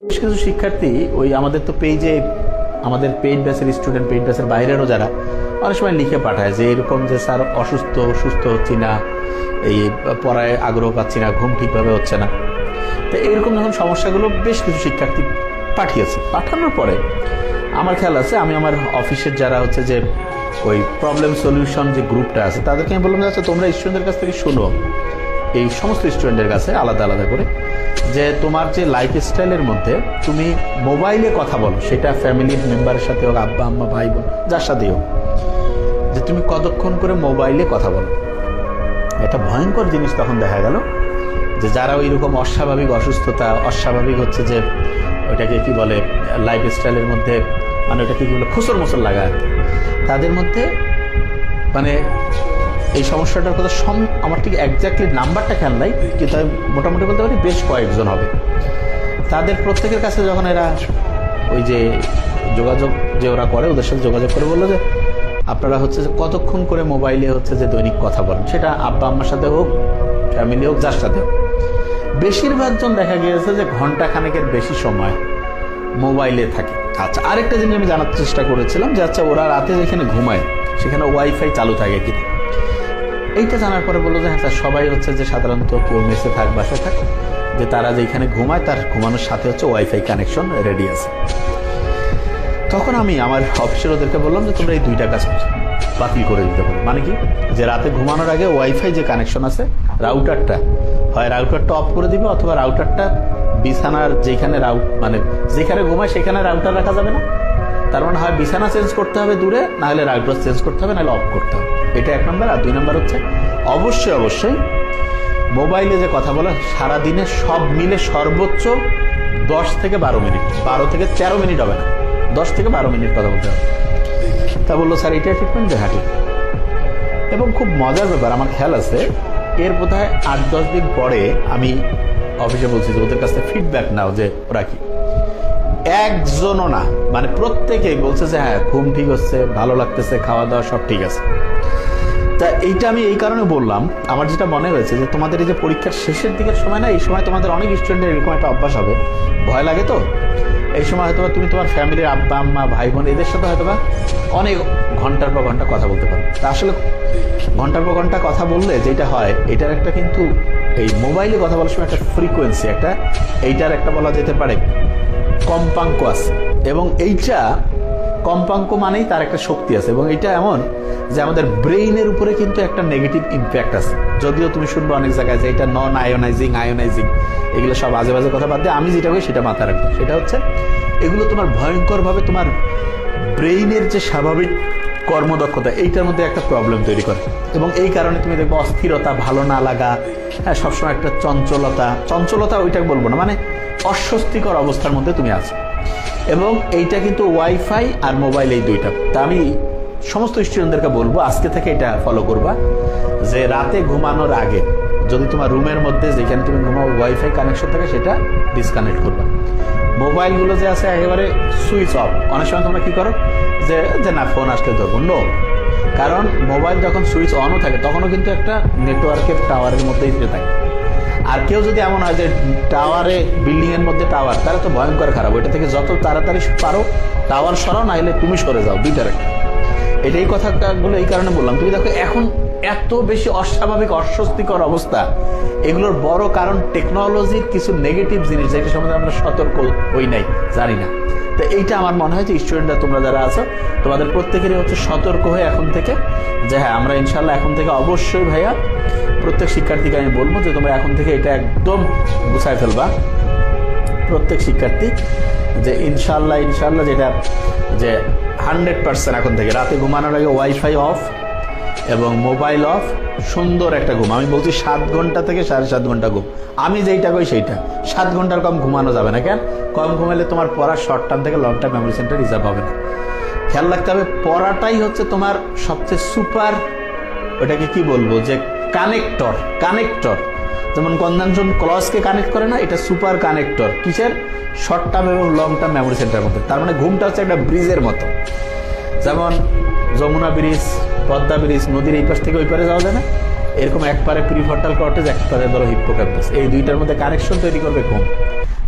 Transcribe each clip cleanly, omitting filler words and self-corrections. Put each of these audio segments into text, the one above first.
বেশ কিছু শিক্ষার্থী ওই আমাদের তো পেজে আমাদের পেইড ব্যাচের স্টুডেন্ট, পেইড ব্যাচের বাইরেরও যারা অনেক সময় লিখে পাঠায় যে এরকম যে স্যার সুস্থ হচ্ছি না, এই পড়ায় আগ্রহ পাচ্ছি না, ঘুম ঠিকভাবে হচ্ছে না। তো এইরকম যখন সমস্যাগুলো বেশ কিছু শিক্ষার্থী পাঠিয়েছে, পাঠানোর পরে আমার খেয়াল আছে আমি আমার অফিসের যারা হচ্ছে যে ওই প্রবলেম সলিউশন যে গ্রুপটা আছে তাদেরকে আমি বললাম যে আচ্ছা তোমরা স্টুডেন্টের কাছ থেকে শুনো, এই সমস্ত স্টুডেন্টের কাছে আলাদা আলাদা করে, যে তোমার যে লাইফ স্টাইলের মধ্যে তুমি মোবাইলে কথা বলো, সেটা ফ্যামিলির মেম্বারের সাথে হোক, আব্বা আম্মা ভাই বোন যার সাথেই হোক, যে তুমি কতক্ষণ করে মোবাইলে কথা বলো। একটা ভয়ঙ্কর জিনিস তখন দেখা গেল যে যারা ওই রকম অস্বাভাবিক অসুস্থতা, অস্বাভাবিক হচ্ছে যে ওইটাকে কি বলে লাইফ স্টাইলের মধ্যে, মানে ওটাকে কি বলে খুসর মুসর লাগা, তাদের মধ্যে মানে এই সমস্যাটার কথা আমার ঠিক একজাক্টলি নাম্বারটা খেয়াল নাই, কিন্তু আমি মোটামুটি বলতে পারি বেশ কয়েকজন হবে। তাদের প্রত্যেকের কাছে যখন এরা ওই যে যোগাযোগ যে ওরা করে, ওদের সাথে যোগাযোগ করে বললো যে আপনারা হচ্ছে যে কতক্ষণ করে মোবাইলে হচ্ছে যে দৈনিক কথা বলেন, সেটা আব্বা আম্মার সাথে হোক, ফ্যামিলি হোক, যার সাথে হোক। বেশিরভাগ জন দেখা গিয়েছে যে ঘন্টা খানেকের বেশি সময় মোবাইলে থাকে। আচ্ছা, আরেকটা জিনিস আমি জানার চেষ্টা করেছিলাম যে আচ্ছা ওরা রাতে যেখানে ঘুমায় সেখানে ওয়াইফাই চালু থাকে কিনা। এইটা জানার পরে বললো যে হ্যাঁ স্যার, সবাই হচ্ছে যে সাধারণত কেউ মেসে থাক, বাসায় থাক, যে তারা যেখানে ঘুমায় তার ঘুমানোর সাথে হচ্ছে ওয়াইফাই কানেকশন রেডি আছে। তখন আমি আমার অফিসের ওদেরকে বললাম যে তোমরা এই দুইটা কাজ বাতিল করে দিতে পারো। মানে কি, যে রাতে ঘুমানোর আগে ওয়াইফাই যে কানেকশন আছে রাউটারটা, হয় রাউটারটা অফ করে দিবে, অথবা রাউটারটা বিছানার যেখানে মানে যেখানে ঘুমায় সেখানে রাউটার রাখা যাবে না। তার মানে হয় বিছানা চেঞ্জ করতে হবে দূরে, না হলে রাউটার চেঞ্জ করতে হবে, নাহলে অফ করতে হবে। এটা এক নম্বর। আর দুই নম্বর হচ্ছে অবশ্যই মোবাইলে যে কথা বলা সারাদিনে সব মিলে সর্বোচ্চ 10 থেকে 12 মিনিট, 12 থেকে 13 মিনিট হবে না, 10 থেকে 12 মিনিট কথা বলতে হবে। তা বললো স্যার এটা ট্রিটমেন্ট, হ্যাঁ ঠিক। এবং খুব মজার ব্যাপার, আমার খেয়াল আছে এর বোধহয় 8-10 দিন পরে আমি অফিসে বলছি যে ওদের কাছ থেকে ফিডব্যাক নাও যে ওরা কি, একজনও না, মানে প্রত্যেকেই বলছে যে হ্যাঁ ঘুম ঠিক হচ্ছে, ভালো লাগতেছে, খাওয়া দাওয়া সব ঠিক আছে। তা এইটা আমি এই কারণে বললাম, আমার যেটা মনে হয়েছে যে তোমাদের এই যে পরীক্ষার শেষের দিকের সময় না, এই সময় তোমাদের অনেক স্টুডেন্টের এরকম একটা অভ্যাস হবে, ভয় লাগে তো এই সময় হয়তো তুমি তোমার ফ্যামিলির আব্বা আম্মা ভাই বোন এদের সাথে হয়তো অনেক ঘন্টার পর ঘন্টা কথা বলতে পারো। তা আসলে ঘন্টার পর ঘন্টা কথা বললে যেটা হয়, এটার একটা কিন্তু এই মোবাইলে কথা বলার সময় একটা ফ্রিকোয়েন্সি, একটা এইটার একটা বলা যেতে পারে কম্পাঙ্ক আছে, এবং এইটা কম্পাঙ্ক মানেই তার একটা শক্তি আছে, এবং এটা এমন যে আমাদের ব্রেইনের উপরে কিন্তু একটা নেগেটিভ ইম্প্যাক্ট আছে। যদিও তুমি শুনবো অনেক জায়গায় যে এটা নন আয়োনাইজিং, এগুলো সব আজে বাজে কথা বাদ দিয়ে আমি যেটা করি সেটা মাথায় রাখবো। সেটা হচ্ছে এগুলো তোমার ভয়ঙ্করভাবে তোমার ব্রেইনের যে স্বাভাবিক কর্মদক্ষতা এইটার মধ্যে একটা প্রবলেম তৈরি করে, এবং এই কারণে তুমি দেখবো অস্থিরতা, ভালো না লাগা, হ্যাঁ সবসময় একটা চঞ্চলতা ওইটা বলবো না, মানে অস্বস্তিকর অবস্থার মধ্যে তুমি আছো। এবং এইটা কিন্তু ওয়াইফাই আর মোবাইল এই দুইটা। তা আমি সমস্ত স্টুডেন্টদেরকে বলবো আজকে থেকে এটা ফলো করবা, যে রাতে ঘুমানোর আগে যদি তোমার রুমের মধ্যে যেখানে তুমি ঘুমাও ওয়াইফাই কানেকশন থাকে সেটা ডিসকানেক্ট করবা। মোবাইলগুলো যে আছে একেবারে সুইচ অফ। অনেক সময় তোমরা কি করো যে না ফোন আসলে ধরবো, নো, কারণ মোবাইল যখন সুইচ অনও থাকে তখনও কিন্তু একটা নেটওয়ার্কের টাওয়ারের মধ্যেই থাকে। আর কেউ যদি এমন হয় যে টাওয়ারে, বিল্ডিং এর মধ্যে টাওয়ার, তারা তো ভয়ঙ্কর খারাপ। ওইটা থেকে যত তাড়াতাড়ি পারো টাওয়ার সরাও, না হলে তুমি সরে যাও, দুইটার একটা। এটাই কথাগুলো এই কারণে বললাম। তুমি দেখো এখন এত বেশি অস্বাভাবিক অস্বস্তিকর অবস্থা, এগুলোর বড় কারণ টেকনোলজির কিছু নেগেটিভ জিনিস, যেটা সম্বন্ধে আমরা সতর্ক হই নাই, জানি না। তো এইটা আমার মনে হয় যে স্টুডেন্টরা তোমরা যারা আছো তোমাদের প্রত্যেকেরই হচ্ছে সতর্ক হয়ে এখন থেকে, যে হ্যাঁ আমরা ইনশাল্লাহ এখন থেকে অবশ্যই ভাইয়া প্রত্যেক শিক্ষার্থীকে আমি বলবো যে তোমরা এখন থেকে এটা একদম গুছায় ফেলবা, প্রত্যেক শিক্ষার্থী, যে ইনশাল্লাহ যেটা যে 100% এখন থেকে রাতে ঘুমানোর আগে ওয়াইফাই অফ এবং মোবাইল অফ, সুন্দর একটা ঘুম। আমি বলছি 7 ঘন্টা থেকে 7.5 ঘন্টা ঘুম। আমি যেইটা কই সেইটা, 7 ঘন্টার কম ঘুমানো যাবে না। কেন? কম ঘুমালে তোমার পড়ার শর্ট টার্ম থেকে long term memory centre reserve হবে না। খেয়াল রাখতে হবে পড়াটাই হচ্ছে তোমার সবচেয়ে সুপার, ওটাকে কি বলবো, যে কানেক্টর। যেমন কনজাংশন ক্লজকে কানেক্ট করে না, এটা সুপার কানেক্টর কিসের? শর্ট টার্ম এবং লং টার্ম মেমোরি সেন্টারের মধ্যে। তার মানে ঘুমটা হচ্ছে একটা ব্রিজের মতো। যেমন যমুনা ব্রিজ, পদ্মা ব্রিজ, নদীর এই পাশ থেকে ওই পারে যাওয়া যায় না, এরকম এক পারে প্রিফ্রন্টাল কর্টেজ, এক পারে ধরো হিপ্পোক্যাম্পাস, এই দুইটার মধ্যে কানেকশন তৈরি করবে ঘুম।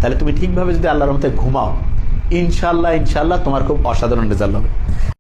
তাহলে তুমি ঠিকভাবে যদি আল্লাহর রহমতে ঘুমাও, ইনশাল্লাহ ইনশাল্লাহ তোমার খুব অসাধারণ রেজাল্ট হবে।